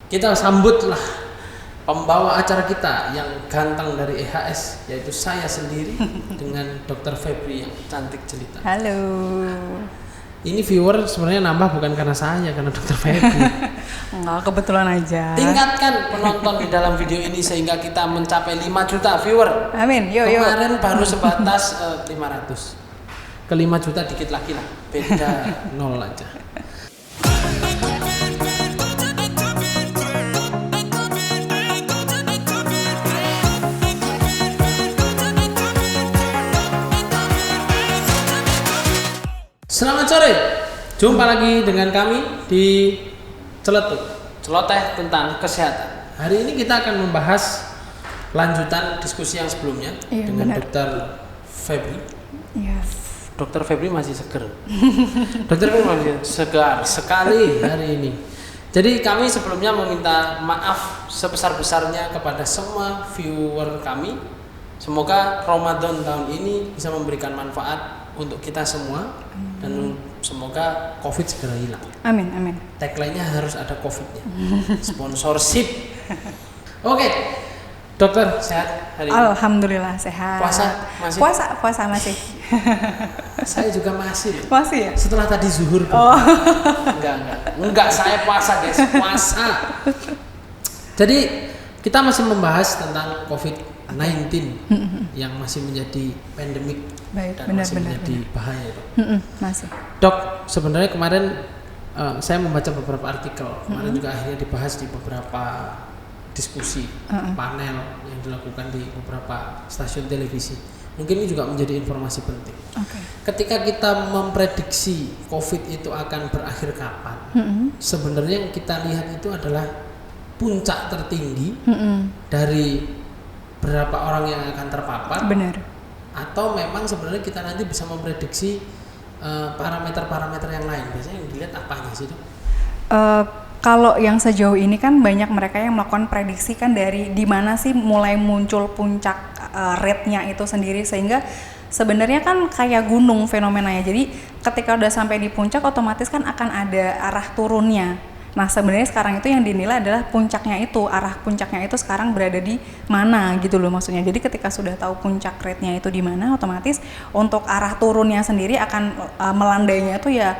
Kita sambutlah pembawa acara kita yang ganteng dari EHS, yaitu saya sendiri dengan Dr. Febri yang cantik jelita. Halo. Ini viewer sebenarnya nambah bukan karena saya, karena Dr. Febri. Enggak, kebetulan aja. Tingkatkan penonton di dalam video ini sehingga kita mencapai 5 juta viewer. Amin. Yuk. Kemarin baru sebatas 500. Ke 5 juta dikit lagi lah. Beda 0 aja. Selamat sore, jumpa lagi dengan kami di Celoteh tentang kesehatan. Hari ini kita akan membahas lanjutan diskusi yang sebelumnya dengan Dr. Febri. Yes. Dr. Febri masih seger. Dr. Febri masih segar sekali hari ini. Jadi kami sebelumnya meminta maaf sebesar-besarnya kepada semua viewer kami. Semoga Ramadan tahun ini bisa memberikan manfaat untuk kita semua dan semoga COVID segera hilang. Amin. Tagline-nya harus ada COVID-nya. Sponsorship. Oke. Dokter sehat hari ini? Alhamdulillah sehat. Puasa masih? Puasa masih. Saya juga masih. Masih ya? Setelah tadi zuhur. Oh. Enggak, saya puasa, guys. Puasa. Jadi kita masih membahas tentang COVID-19 yang masih menjadi pandemik. Baik, dan masih menjadi bahaya, Dok. Masih. Dok, sebenarnya kemarin saya membaca beberapa artikel. Kemarin juga akhirnya dibahas di beberapa diskusi panel yang dilakukan di beberapa stasiun televisi. Mungkin ini juga menjadi informasi penting. Okay. Ketika kita memprediksi COVID itu akan berakhir kapan, sebenarnya yang kita lihat itu adalah puncak tertinggi dari berapa orang yang akan terpapar. Benar. Atau memang sebenarnya kita nanti bisa memprediksi parameter-parameter yang lain. Biasanya yang dilihat apanya sih, Dok? Kalau yang sejauh ini kan banyak mereka yang melakukan prediksi kan dari di mana sih mulai muncul puncak rate-nya itu sendiri, sehingga sebenarnya kan kayak gunung fenomenanya. Jadi ketika udah sampai di puncak otomatis kan akan ada arah turunnya. Nah sebenarnya sekarang itu yang dinilai adalah puncaknya itu, arah puncaknya itu sekarang berada di mana gitu loh maksudnya. Jadi ketika sudah tahu puncak rate-nya itu di mana, otomatis untuk arah turunnya sendiri akan melandainya itu ya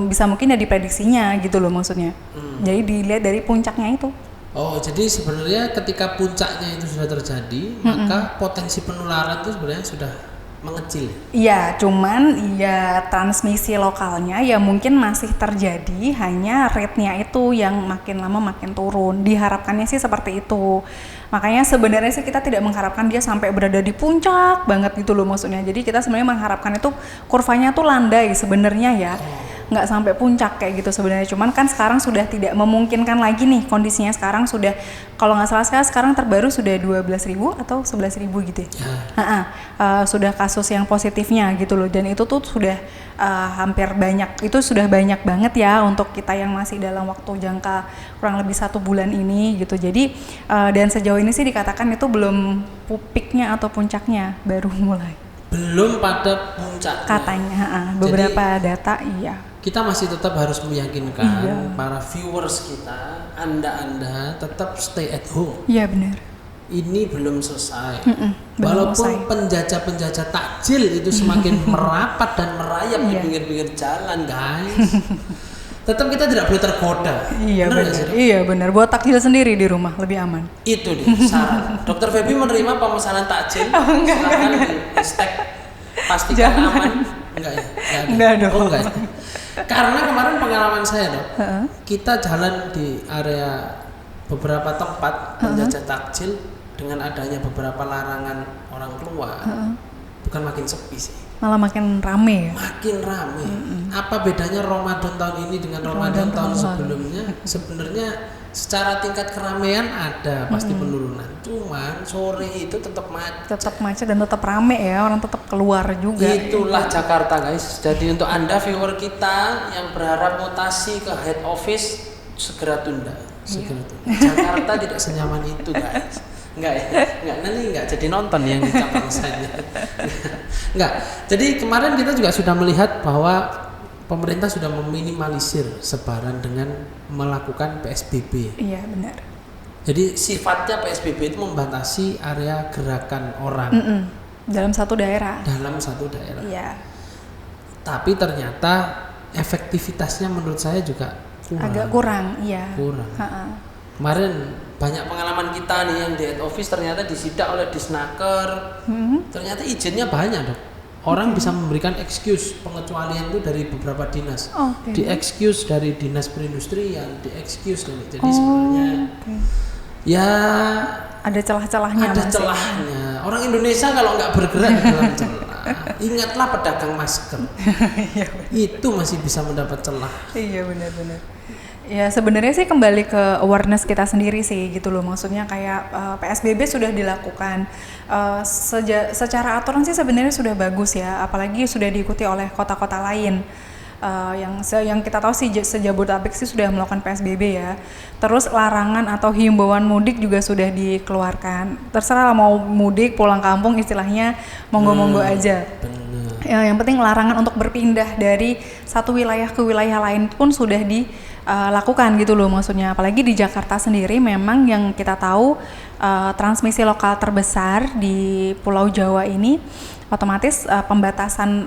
bisa mungkin ya diprediksinya gitu loh maksudnya. Jadi dilihat dari puncaknya itu. Oh, jadi sebenarnya ketika puncaknya itu sudah terjadi, maka potensi penularan itu sebenarnya sudah mengecil. Iya, cuman ya transmisi lokalnya ya mungkin masih terjadi, hanya rate-nya itu yang makin lama makin turun. Diharapkannya sih seperti itu. Makanya sebenarnya sih kita tidak mengharapkan dia sampai berada di puncak banget gitu loh maksudnya. Jadi kita sebenarnya mengharapkan itu kurvanya tuh landai sebenarnya ya. Nggak sampai puncak kayak gitu sebenarnya, cuman kan sekarang sudah tidak memungkinkan lagi nih kondisinya. Sekarang sudah, kalau nggak salah sekarang terbaru sudah 12.000 atau 11.000 gitu ya. Sudah kasus yang positifnya gitu loh, dan itu tuh sudah hampir banyak, itu sudah banyak banget ya untuk kita yang masih dalam waktu jangka kurang lebih 1 bulan ini gitu. Jadi dan sejauh ini sih dikatakan itu belum peaknya atau puncaknya, baru mulai. Belum pada puncaknya. Katanya, beberapa data iya. Kita masih tetap harus meyakinkan para viewers kita, Anda tetap stay at home. Iya benar. Ini belum selesai. Walaupun penjajah-penjajah takjil itu semakin merapat dan merayap di pinggir-pinggir jalan, guys. Tetap kita tidak boleh tergoda. Iya benar. Iya benar. Buat takjil sendiri di rumah lebih aman. Itu dia saran. Dr. Febri menerima pemesanan takjil. Silakan di hashtag pastikan aman. Enggak ya? Enggak dong. Oh, enggak. Karena kemarin pengalaman saya, Dok. Kita jalan di area beberapa tempat penjajah takjil dengan adanya beberapa larangan orang keluar. Bukan makin sepi sih, malah makin rame ya. Makin rame. Apa bedanya Ramadan tahun ini dengan Ramadan tahun sebelumnya? Sebenarnya secara tingkat keramaian ada pasti penurunan. Cuman sore itu tetap macet dan tetap rame ya, orang tetap keluar juga. Itulah Jakarta, guys. Jadi untuk Anda viewer kita yang berharap mutasi ke head office, segera tunda. Jakarta tidak senyaman itu, guys. Nanti enggak jadi nonton yang di cabang saya. Enggak. Jadi kemarin kita juga sudah melihat bahwa pemerintah sudah meminimalisir sebaran dengan melakukan PSBB. Iya, benar. Jadi sifatnya PSBB itu membatasi area gerakan orang dalam satu daerah. Iya. Tapi ternyata efektivitasnya menurut saya juga agak kurang, iya. Kurang. Kemarin banyak pengalaman kita nih yang di head office ternyata disidak oleh Disnaker. Ternyata izinnya banyak, Dok. Orang bisa memberikan excuse pengecualian itu dari beberapa dinas. Di excuse dari dinas perindustrian, di excuse dari. Jadi sebenarnya ya ada celah-celahnya. Ada celahnya. Orang Indonesia kalau nggak bergerak di dalam celah, ingatlah pedagang masker. Itu masih bisa mendapat celah. Iya, benar-benar. Ya sebenarnya sih kembali ke awareness kita sendiri sih gitu loh, maksudnya kayak PSBB sudah dilakukan secara aturan sih sebenarnya sudah bagus ya, apalagi sudah diikuti oleh kota-kota lain yang kita tahu sih sejabodetabek sih sudah melakukan PSBB ya. Terus larangan atau himbauan mudik juga sudah dikeluarkan, terserah mau mudik pulang kampung istilahnya monggo-monggo aja. Yang penting larangan untuk berpindah dari satu wilayah ke wilayah lain pun sudah dilakukan gitu loh, maksudnya apalagi di Jakarta sendiri memang yang kita tahu transmisi lokal terbesar di Pulau Jawa ini, otomatis pembatasan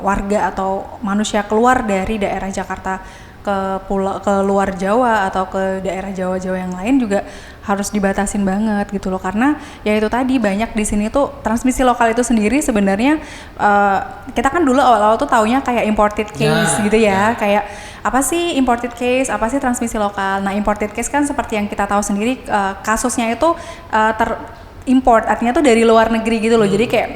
warga atau manusia keluar dari daerah Jakarta ke luar Jawa atau ke daerah Jawa-Jawa yang lain juga harus dibatasin banget gitu loh, karena ya itu tadi banyak di sini tuh transmisi lokal itu sendiri sebenarnya kita kan dulu awal-awal tuh taunya kayak imported case gitu ya, kayak apa sih imported case, apa sih transmisi lokal. Nah imported case kan seperti yang kita tahu sendiri kasusnya itu import, artinya tuh dari luar negeri gitu loh. Jadi kayak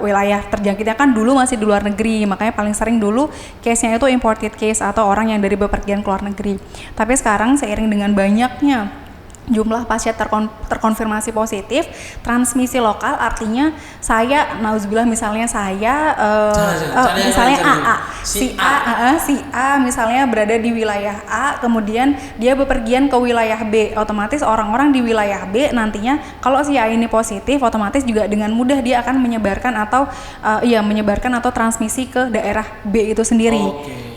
wilayah terjangkitnya kan dulu masih di luar negeri, makanya paling sering dulu case-nya itu imported case atau orang yang dari bepergian ke luar negeri. Tapi sekarang seiring dengan banyaknya jumlah pasien terkonfirmasi positif, transmisi lokal artinya saya, nauzubillah misalnya saya misalnya AA, si A misalnya berada di wilayah A, kemudian dia bepergian ke wilayah B, otomatis orang-orang di wilayah B nantinya kalau si A ini positif, otomatis juga dengan mudah dia akan menyebarkan atau transmisi ke daerah B itu sendiri.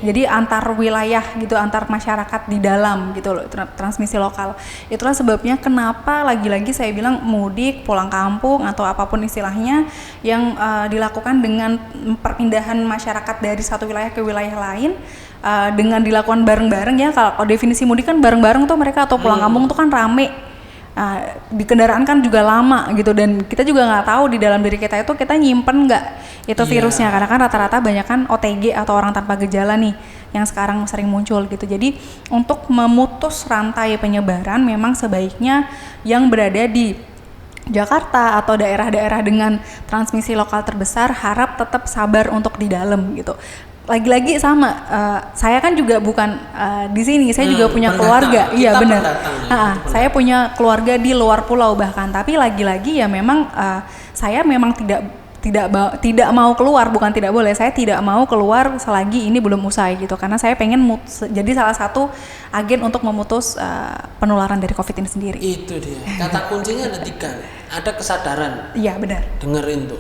Jadi antar wilayah gitu, antar masyarakat di dalam gitu loh, transmisi lokal. Itulah sebabnya kenapa lagi-lagi saya bilang mudik, pulang kampung atau apapun istilahnya yang dilakukan dengan perpindahan masyarakat dari satu wilayah ke wilayah lain dengan dilakukan bareng-bareng ya. Kalau definisi mudik kan bareng-bareng tuh mereka, atau pulang kampung tuh kan rame. Di kendaraan kan juga lama gitu, dan kita juga nggak tahu di dalam diri kita itu kita nyimpen nggak itu virusnya, karena kan rata-rata banyak kan OTG atau orang tanpa gejala nih yang sekarang sering muncul gitu. Jadi untuk memutus rantai penyebaran memang sebaiknya yang berada di Jakarta atau daerah-daerah dengan transmisi lokal terbesar harap tetap sabar untuk di dalam gitu. Lagi-lagi sama, saya kan juga bukan di sini, saya juga punya keluarga, iya benar. Saya punya keluarga di luar pulau bahkan, tapi lagi-lagi ya memang saya memang tidak mau keluar, bukan tidak boleh, saya tidak mau keluar selagi ini belum usai gitu, karena saya pengen jadi salah satu agen untuk memutus penularan dari COVID ini sendiri. Itu dia, kata kuncinya ada 3, ada kesadaran. Iya benar. Dengerin tuh,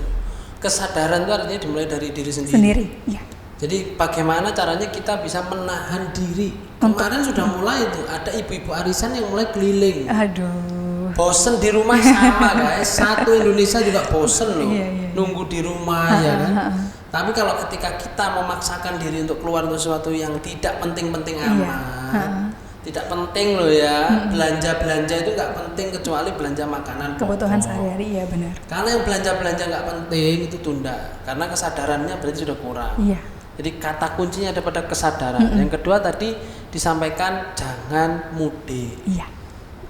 kesadaran itu artinya dimulai dari diri sendiri. Iya. Jadi bagaimana caranya kita bisa menahan diri. Kemarin sudah mulai tuh, ada ibu-ibu arisan yang mulai keliling. Aduh. Bosen di rumah sama guys, satu Indonesia juga bosen loh, nunggu di rumah ya kan. Tapi kalau ketika kita memaksakan diri untuk keluar untuk sesuatu yang tidak penting-penting amat, tidak penting loh ya, belanja itu nggak penting kecuali belanja makanan kebutuhan sehari-hari, ya benar. Karena yang belanja nggak penting itu tunda, karena kesadarannya berarti sudah kurang. Iya. Jadi kata kuncinya ada pada kesadaran. Yang kedua tadi disampaikan jangan mudik. Iya.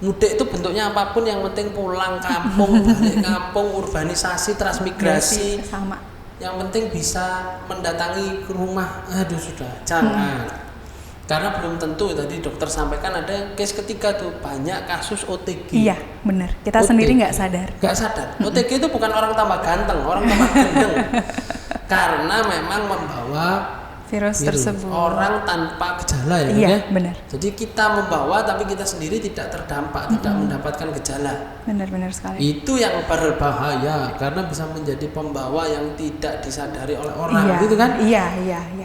Mudik itu bentuknya apapun, yang penting pulang kampung, balik kampung, urbanisasi, transmigrasi. Sama. Yang penting bisa mendatangi ke rumah. Aduh sudah, jangan. Karena belum tentu, tadi dokter sampaikan ada case ketiga tuh, banyak kasus OTG. Iya, benar. Kita OTG sendiri nggak sadar. Nggak sadar. OTG itu bukan orang tambah ganteng, orang tambah gendeng. Karena memang membawa virus tersebut. Orang tanpa gejala ya, Iya, ya? benar. Jadi kita membawa tapi kita sendiri tidak terdampak, tidak mendapatkan gejala. Benar-benar sekali. Itu yang berbahaya karena bisa menjadi pembawa yang tidak disadari oleh orang, gitu kan? Iya.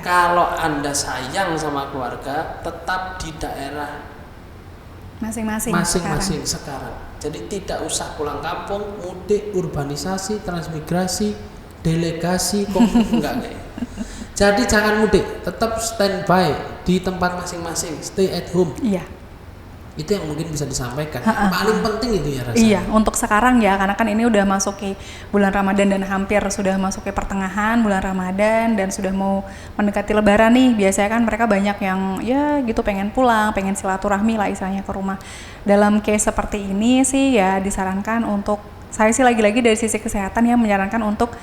Kalau Anda sayang sama keluarga, tetap di daerah masing-masing sekarang. Jadi tidak usah pulang kampung, mudik, urbanisasi, transmigrasi, delegasi, konflik enggak kayak. Jadi jangan mudik, tetap standby di tempat masing-masing, stay at home. Iya. Itu yang mungkin bisa disampaikan. Paling penting itu ya rasanya. Iya, untuk sekarang ya, karena kan ini udah masuk ke bulan Ramadan dan hampir sudah masuk ke pertengahan bulan Ramadan dan sudah mau mendekati Lebaran nih. Biasanya kan mereka banyak yang ya gitu pengen pulang, pengen silaturahmi lah istilahnya ke rumah. Dalam case seperti ini sih ya disarankan untuk, saya sih lagi-lagi dari sisi kesehatan ya menyarankan untuk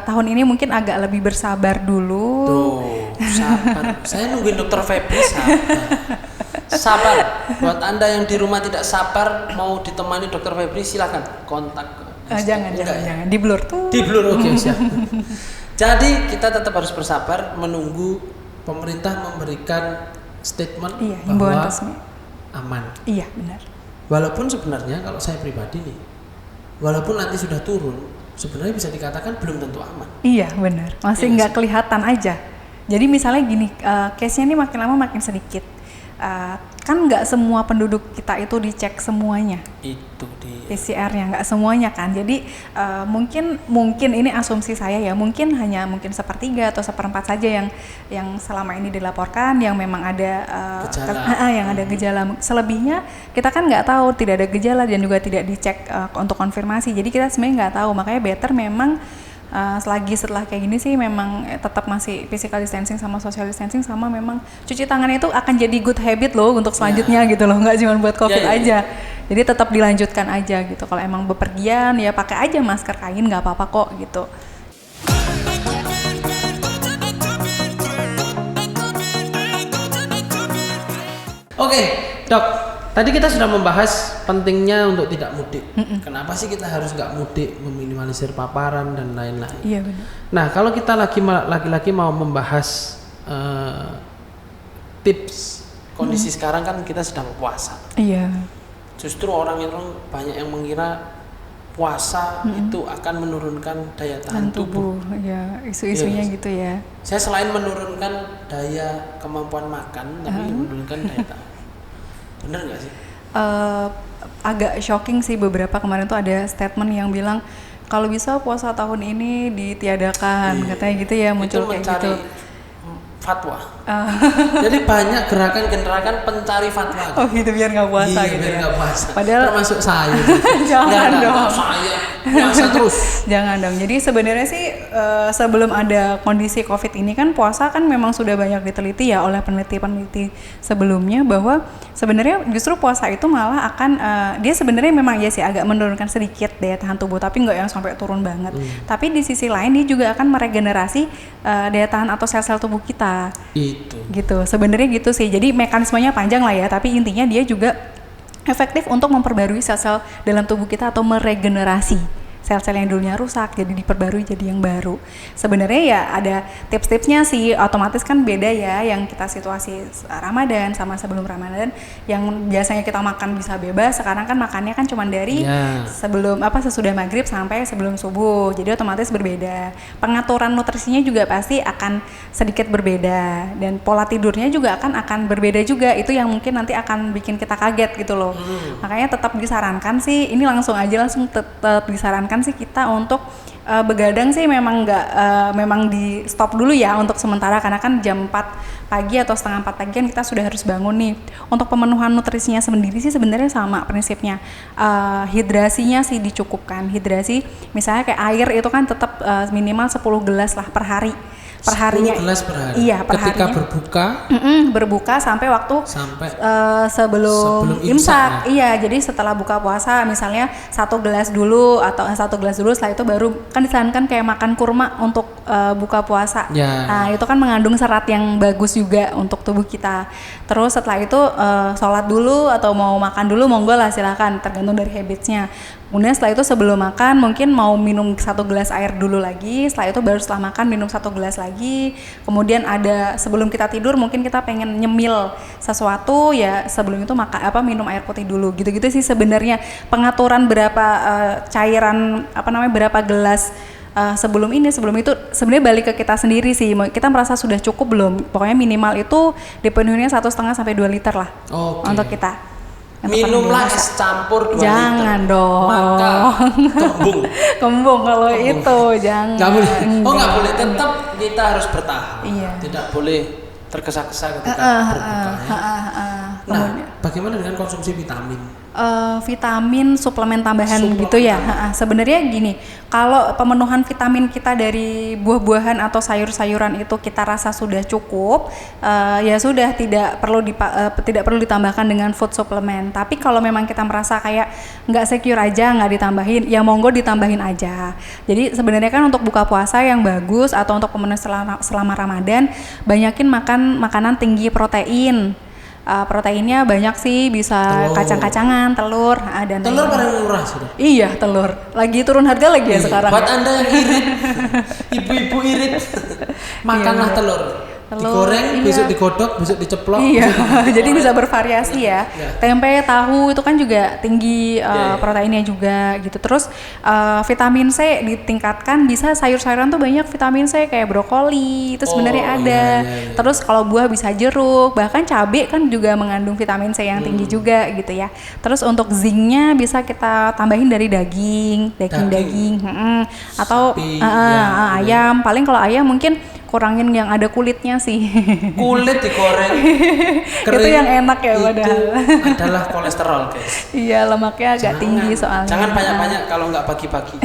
tahun ini mungkin agak lebih bersabar dulu. Tuh, sabar. Saya nungguin Dokter Febri sabar. Buat Anda yang di rumah tidak sabar mau ditemani Dokter Febri, silakan kontak. Jangan di blur tuh. Di blur, oke, siap. Jadi kita tetap harus bersabar menunggu pemerintah memberikan statement bahwa aman. Iya, benar. Walaupun sebenarnya kalau saya pribadi nih, walaupun nanti sudah turun, sebenarnya bisa dikatakan belum tentu aman. Iya, benar. Masih nggak kelihatan aja. Jadi misalnya gini, case-nya ini makin lama makin sedikit. Kan nggak semua penduduk kita itu dicek semuanya. Itu dia. PCR-nya nggak semuanya kan. Jadi mungkin ini asumsi saya ya, mungkin sepertiga atau seperempat saja yang selama ini dilaporkan yang memang ada yang ada gejala. Selebihnya kita kan nggak tahu, tidak ada gejala dan juga tidak dicek untuk konfirmasi. Jadi kita sebenarnya nggak tahu. Makanya better memang setelah kayak gini sih memang tetap masih physical distancing sama social distancing, sama memang cuci tangan itu akan jadi good habit loh untuk selanjutnya gitu loh, nggak cuma buat COVID aja. Jadi tetap dilanjutkan aja gitu. Kalau emang bepergian ya pakai aja masker kain, nggak apa-apa kok gitu. Oke, Dok. Tadi kita sudah membahas pentingnya untuk tidak mudik. Kenapa sih kita harus nggak mudik, meminimalisir paparan dan lain-lain. Iya benar. Nah, kalau kita lagi-lagi mau membahas tips kondisi sekarang kan kita sedang puasa. Iya. Justru orang banyak yang mengira puasa itu akan menurunkan daya tahan tubuh. Ya, isu-isunya gitu ya. Saya selain menurunkan daya kemampuan makan, tapi menurunkan daya tahan. Bener nggak sih? Agak shocking sih, beberapa kemarin tuh ada statement yang bilang kalau bisa puasa tahun ini ditiadakan, katanya gitu ya, muncul kayak gitu. Fatwa. Jadi banyak gerakan pencari fatwa. Oh gitu, biar nggak puasa gitu. Biar nggak puasa. Padahal termasuk saya. Jangan dong. Saya puasa terus. Jangan dong. Jadi sebenarnya sih sebelum ada kondisi COVID ini kan puasa kan memang sudah banyak diteliti ya oleh peneliti-peneliti sebelumnya, bahwa sebenarnya justru puasa itu malah akan dia sebenarnya memang ya sih agak menurunkan sedikit daya tahan tubuh, tapi nggak yang sampai turun banget. Tapi di sisi lain dia juga akan meregenerasi daya tahan atau sel-sel tubuh kita. Itu. Gitu. Sebenarnya gitu sih. Jadi mekanismenya panjang lah ya, tapi intinya dia juga efektif untuk memperbarui sel-sel dalam tubuh kita atau meregenerasi sel-sel yang dulunya rusak jadi diperbarui jadi yang baru. Sebenarnya ya ada tips-tipsnya sih, otomatis kan beda ya yang kita situasi Ramadan sama sebelum Ramadan. Yang biasanya kita makan bisa bebas, sekarang kan makannya kan cuma dari sesudah maghrib sampai sebelum subuh. Jadi otomatis berbeda. Pengaturan nutrisinya juga pasti akan sedikit berbeda dan pola tidurnya juga akan berbeda juga. Itu yang mungkin nanti akan bikin kita kaget gitu loh. Makanya tetap disarankan sih, ini langsung tetap disarankan sih kita untuk begadang sih memang memang di stop dulu ya untuk sementara, karena kan jam 4 pagi atau setengah 4 pagi kan kita sudah harus bangun nih. Untuk pemenuhan nutrisinya sendiri sih sebenarnya sama prinsipnya, hidrasinya sih dicukupkan. Hidrasi misalnya kayak air itu kan tetap minimal 10 gelas lah per hari. Perharinya 10 gelas per hari. Iya, ketika berbuka sampai waktu sebelum imsak. Iya, jadi setelah buka puasa misalnya 1 gelas dulu atau 1 gelas dulu, setelah itu baru kan disarankan kayak makan kurma untuk buka puasa. Nah, itu kan mengandung serat yang bagus juga untuk tubuh kita. Terus setelah itu sholat dulu atau mau makan dulu monggo lah, silakan, tergantung dari habitsnya. Kemudian setelah itu sebelum makan mungkin mau minum 1 gelas air dulu lagi, setelah itu baru setelah makan minum 1 gelas lagi. lagi. Kemudian ada sebelum kita tidur mungkin kita pengen nyemil sesuatu ya, sebelum itu minum air putih dulu. Gitu-gitu sih sebenarnya pengaturan berapa cairan berapa gelas sebelum itu sebenarnya balik ke kita sendiri sih. Kita merasa sudah cukup belum? Pokoknya minimal itu dipenuhinya 1,5 sampai 2 liter lah. Untuk kita. Minumlah es campur 2 jangan liter. Dong. Maka kembung kalau itu jangan. Nggak boleh. Tetap kita harus bertahan. Iya. Tidak boleh tergesa-gesa ketika berbuka. Nah, bagaimana dengan konsumsi vitamin? Vitamin suplemen tambahan gitu ya. Sebenarnya gini, kalau pemenuhan vitamin kita dari buah-buahan atau sayur-sayuran itu kita rasa sudah cukup, ya sudah tidak perlu ditambahkan dengan food suplemen. Tapi kalau memang kita merasa kayak nggak secure aja, nggak ditambahin, ya monggo ditambahin aja. Jadi sebenarnya kan untuk buka puasa yang bagus atau untuk pemenuhan selama Ramadan, banyakin makan makanan tinggi protein. Proteinnya banyak sih, bisa kacang-kacangan, telur, dan telur paling murah sudah. Iya, telur. Lagi turun harga lagi ya sekarang. Buat Anda yang irit, ibu-ibu irit, makanlah telur. Digoreng, besok digodok, besok diceplok. Iya, jadi bisa bervariasi ya. Tempe, tahu itu kan juga tinggi proteinnya juga gitu. Terus vitamin C ditingkatkan, bisa sayur-sayuran tuh banyak vitamin C kayak brokoli itu sebenarnya ada. Terus kalau buah bisa jeruk, bahkan cabai kan juga mengandung vitamin C yang tinggi juga gitu ya. Terus untuk zincnya bisa kita tambahin dari daging, atau ayam. Paling kalau ayam mungkin kurangin yang ada kulitnya sih. Kulit digoreng kering, itu yang enak ya padahal. Itu adalah kolesterol guys. Iya, lemaknya agak tinggi soalnya. Jangan banyak-banyak kalau nggak pagi-pagi.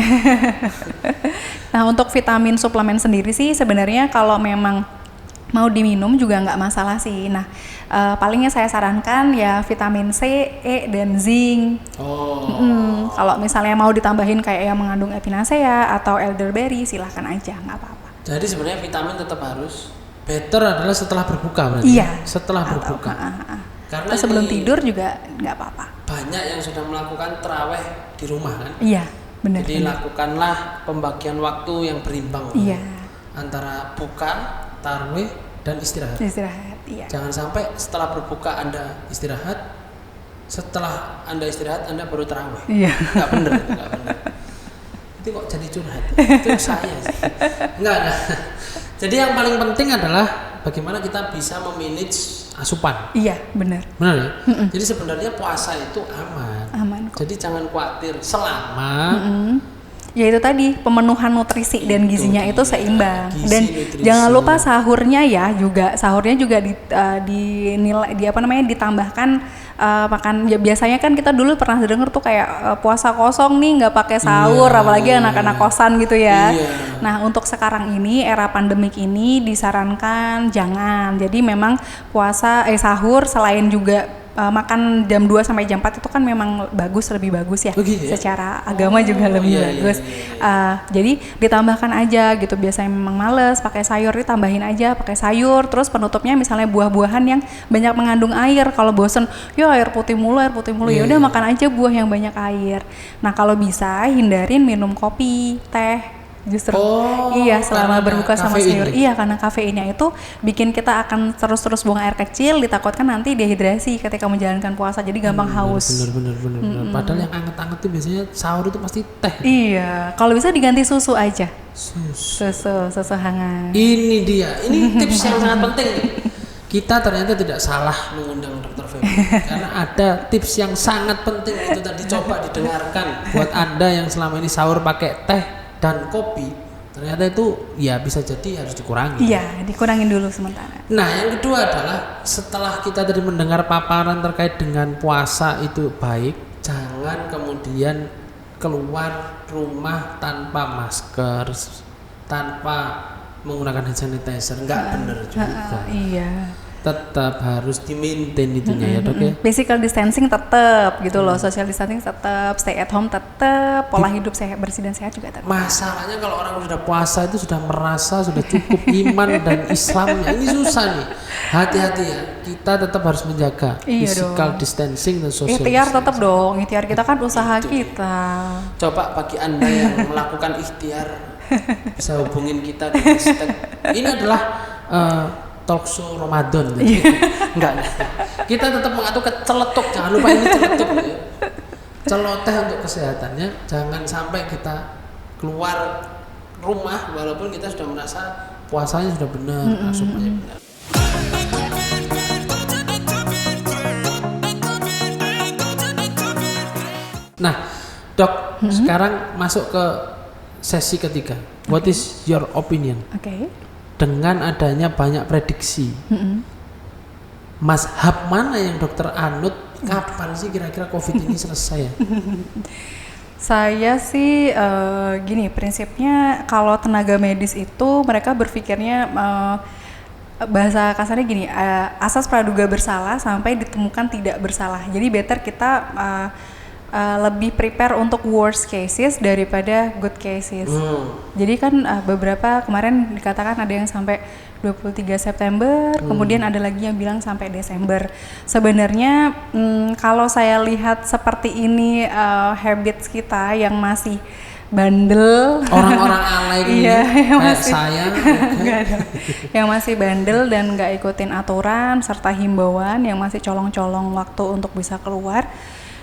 Nah, untuk vitamin suplemen sendiri sih sebenarnya kalau memang mau diminum juga nggak masalah sih. Nah, palingnya saya sarankan ya vitamin C, E, dan zinc. Kalau misalnya mau ditambahin kayak yang mengandung epinacea atau elderberry, silahkan aja, nggak apa-apa. Jadi sebenarnya vitamin tetap harus better adalah setelah berbuka berarti. Iya. Setelah berbuka. Karena sebelum tidur juga nggak apa-apa. Banyak yang sudah melakukan taraweh di rumah kan? Iya, benar. Jadi lakukanlah pembagian waktu yang berimbang. Iya. Antara buka, taraweh, dan istirahat. Iya. Jangan sampai setelah berbuka Anda istirahat, setelah Anda istirahat Anda baru taraweh. Iya. Nggak benar. Itu kok jadi curhat? Itu saya sih. Enggak. Jadi yang paling penting adalah bagaimana kita bisa memanage asupan. Iya, benar. Benar ya? Jadi sebenarnya puasa itu aman kok. Jadi jangan khawatir selama ya itu tadi pemenuhan nutrisi dan gizinya itu seimbang. Dan jangan lupa sahurnya juga ditambahkan makan ya. Biasanya kan kita dulu pernah dengar tuh kayak puasa kosong nih nggak pakai sahur, apalagi anak-anak kosan gitu ya. Nah, untuk sekarang ini era pandemik ini disarankan jangan. Jadi memang sahur selain juga makan jam 2 sampai jam 4 itu kan memang lebih bagus ya. Secara agama juga lebih bagus. Jadi ditambahkan aja gitu. Biasanya memang males pakai sayur, ditambahin aja pakai sayur. Terus penutupnya misalnya buah-buahan yang banyak mengandung air. Kalau bosen, air putih mulu. Ya udah makan aja buah yang banyak air. Nah, kalau bisa hindarin minum kopi, teh. Justru selama berbuka sama sayur. Iya, karena kafeinnya itu bikin kita akan terus buang air kecil, ditakutkan nanti dehidrasi ketika menjalankan puasa, jadi gampang haus. Bener. Padahal yang anget-anget itu biasanya sahur itu pasti teh. Iya, kalau bisa diganti susu aja. Susu hangat. Ini dia, ini tips yang sangat penting nih. Kita ternyata tidak salah mengundang Dr. Feby karena ada tips yang sangat penting itu tadi, coba didengarkan buat Anda yang selama ini sahur pakai teh dan kopi, ternyata itu ya bisa jadi harus dikurangi. Iya, dikurangin dulu sementara. Nah, yang kedua adalah setelah kita tadi mendengar paparan terkait dengan puasa itu baik, jangan kemudian keluar rumah tanpa masker, tanpa menggunakan hand sanitizer, nggak benar juga. Iya. Tetap harus di-maintain itunya ya, Dok ya. Physical distancing tetap gitu loh, social distancing tetap, stay at home tetap, pola hidup sehat, bersih dan sehat juga tetap. Masalahnya kalau orang sudah puasa itu sudah merasa sudah cukup iman dan Islamnya, ini susah nih. Hati-hati ya, kita tetap harus menjaga physical distancing dan social ikhtiar distancing. Tetap dong, ikhtiar kita kan usaha kita. Coba bagi Anda yang melakukan ikhtiar bisa hubungin kita di hashtag. Ini adalah talk show Ramadan. Enggak. Kita tetap mengatur ke celetuk, jangan lupa ini celetuk ya. Celoteh untuk kesehatannya, jangan sampai kita keluar rumah walaupun kita sudah merasa puasanya sudah benar, asupannya benar. Nah, Dok, sekarang masuk ke sesi ketiga. What is your opinion? Dengan adanya banyak prediksi, mazhab mana yang dokter anut? Kapan sih kira-kira COVID ini selesai ya? Saya sih gini, prinsipnya kalau tenaga medis itu mereka berpikirnya bahasa kasarnya gini, asas praduga bersalah sampai ditemukan tidak bersalah. Jadi better kita lebih prepare untuk worst cases daripada good cases. Jadi kan beberapa kemarin dikatakan ada yang sampai 23 September, kemudian ada lagi yang bilang sampai Desember. Sebenarnya kalau saya lihat seperti ini habits kita yang masih bandel, orang-orang alay kayak saya, yang masih bandel dan nggak ikutin aturan serta himbauan, yang masih colong-colong waktu untuk bisa keluar,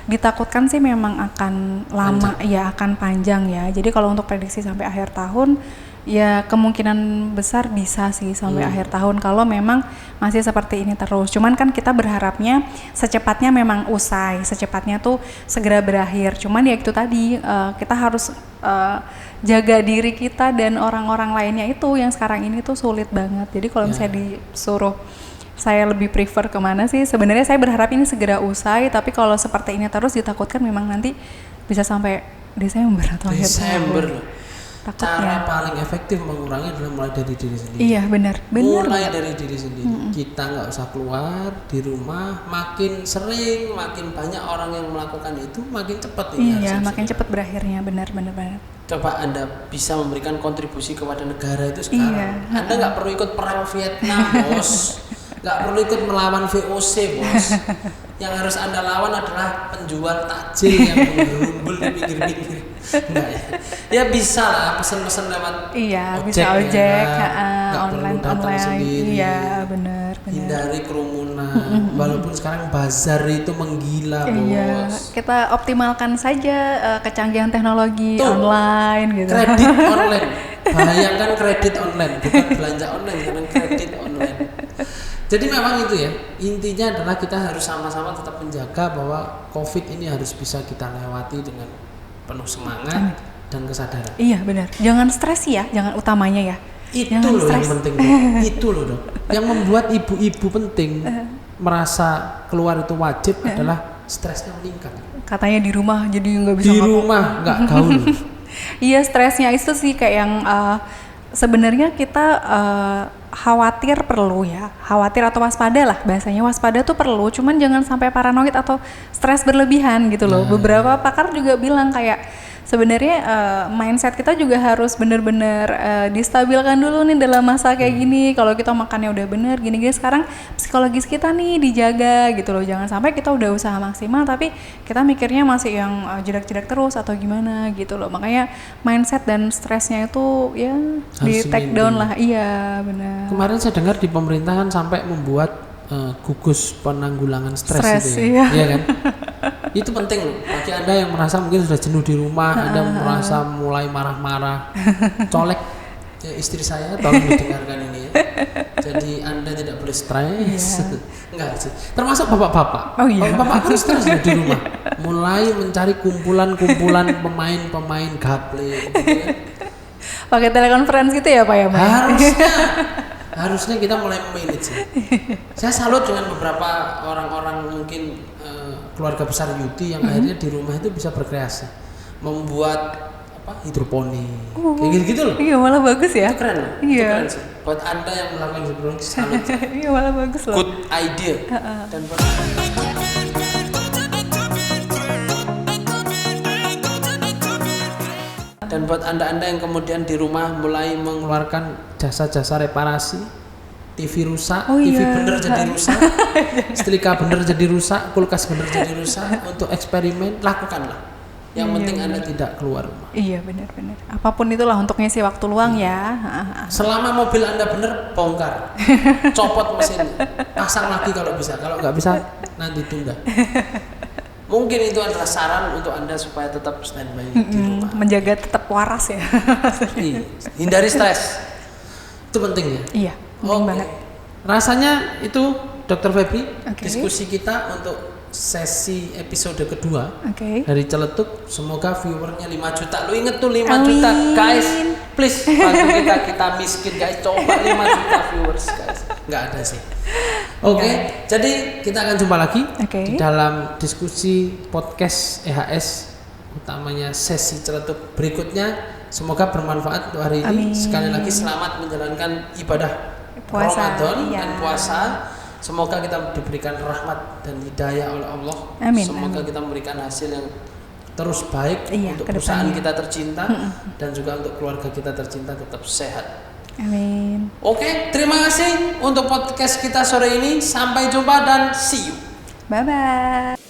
ditakutkan sih memang akan lama, ya akan panjang ya. Jadi kalau untuk prediksi sampai akhir tahun, ya kemungkinan besar bisa sih sampai akhir tahun kalau memang masih seperti ini terus. Cuman kan kita berharapnya secepatnya memang usai, secepatnya tuh segera berakhir. Cuman ya itu tadi, kita harus jaga diri kita dan orang-orang lainnya itu yang sekarang ini tuh sulit banget. Jadi kalau misalnya disuruh saya lebih prefer kemana sih? Sebenarnya saya berharap ini segera usai, tapi kalau seperti ini terus ditakutkan memang nanti bisa sampai Desember atau akhir tahun. Cara paling efektif mengurangi adalah mulai dari diri sendiri. Iya benar. Mulai dari diri sendiri. Kita nggak usah keluar di rumah. Makin sering, makin banyak orang yang melakukan itu, makin cepat ini. Iya, makin cepat berakhirnya. Benar. Coba Anda bisa memberikan kontribusi kepada negara itu sekarang. Iya. Anda nggak perlu ikut perang Vietnam, bos. Nggak perlu ikut melawan VOC, bos. Yang harus Anda lawan adalah penjual takjil yang bergerumbul di pinggir-pinggir. Enggak ya? Ya bisa lah pesen-pesen lewat ojek, online sendiri. Iya, benar. Hindari kerumunan. Walaupun sekarang bazar itu menggila, bos. Iya, kita optimalkan saja kecanggihan teknologi online gitu. Kredit online. Bayangkan kredit online, bukan belanja online, bukan kredit online. Jadi memang itu ya, intinya adalah kita harus sama-sama tetap menjaga bahwa COVID ini harus bisa kita lewati dengan penuh semangat dan kesadaran. Iya benar, jangan stres ya, jangan utamanya ya. Itu loh yang penting, itu loh Dok. Yang membuat ibu-ibu penting merasa keluar itu wajib adalah stresnya meningkat. Katanya di rumah jadi nggak bisa di rumah nggak gaul. Iya, stresnya itu sih kayak yang sebenarnya kita khawatir atau waspada lah, bahasanya waspada tuh perlu, cuman jangan sampai paranoid atau stres berlebihan gitu loh. Beberapa pakar juga bilang kayak sebenarnya mindset kita juga harus benar-benar distabilkan dulu nih dalam masa kayak gini. Kalau kita makannya udah bener gini-gini, sekarang psikologis kita nih dijaga gitu loh. Jangan sampai kita udah usaha maksimal tapi kita mikirnya masih yang jedak-jedak terus atau gimana gitu loh. Makanya mindset dan stresnya itu ya di take down lah. Iya benar. Kemarin saya dengar di pemerintahan sampai membuat gugus penanggulangan stres itu ya. Iya kan? Itu penting loh bagi Anda yang merasa mungkin sudah jenuh di rumah, Anda merasa mulai marah-marah, colek istri saya, tolong didengarkan ini ya. Jadi Anda tidak boleh stres. Enggak sih. Termasuk bapak-bapak. Bapak kan stres di rumah. Mulai mencari kumpulan-kumpulan pemain-pemain gaple gitu kan. Pakai telekonferensi gitu ya Pak ya, Pak? Harusnya kita mulai manage. Saya salut dengan beberapa orang-orang mungkin keluarga besar Yuti yang akhirnya di rumah itu bisa berkreasi, membuat hidroponik, kayak gitu loh. Iya malah bagus ya. Itu keren loh. Itu keren sih. Buat Anda yang melakukan hidroponik salut. Iya malah bagus loh. Good idea. Dan buat Anda yang kemudian di rumah mulai mengeluarkan jasa-jasa reparasi, TV rusak, TV bener jadi rusak, setrika bener jadi rusak, kulkas bener jadi rusak, untuk eksperimen lakukanlah. Yang Iya, penting Anda benar. tidak keluar rumah. Iya benar-benar. Apapun itulah untuk ngisi waktu luang ya. Selama mobil Anda benar, bongkar, copot mesinnya, pasang lagi kalau bisa. Kalau nggak bisa, nanti tunda. Mungkin itu adalah saran untuk Anda supaya tetap standby di rumah. Menjaga tetap waras ya. Iya. Hindari stres. Itu penting ya. Iya, penting Oke. banget. Rasanya itu Dr. Feby, Oke. diskusi kita untuk sesi episode kedua Oke. dari Celetuk. Semoga viewernya 5 juta. Lu inget tuh 5 Amin. juta guys. Please bantu kita miskin guys. Coba 5 juta viewers guys. Nggak ada sih. Oke, jadi kita akan jumpa lagi Oke. di dalam diskusi podcast EHS, utamanya sesi Celetuk berikutnya. Semoga bermanfaat untuk hari ini. Amin. Sekali lagi selamat menjalankan ibadah Puasa, Ramadan iya. dan puasa. Semoga kita diberikan rahmat dan hidayah oleh Allah. Amin, Semoga amin. kita memberikan hasil yang terus baik Iya, untuk ke perusahaan depannya. kita tercinta dan juga untuk keluarga kita tercinta tetap sehat. Amin. Oke, terima kasih untuk podcast kita sore ini. Sampai jumpa dan see you. Bye bye.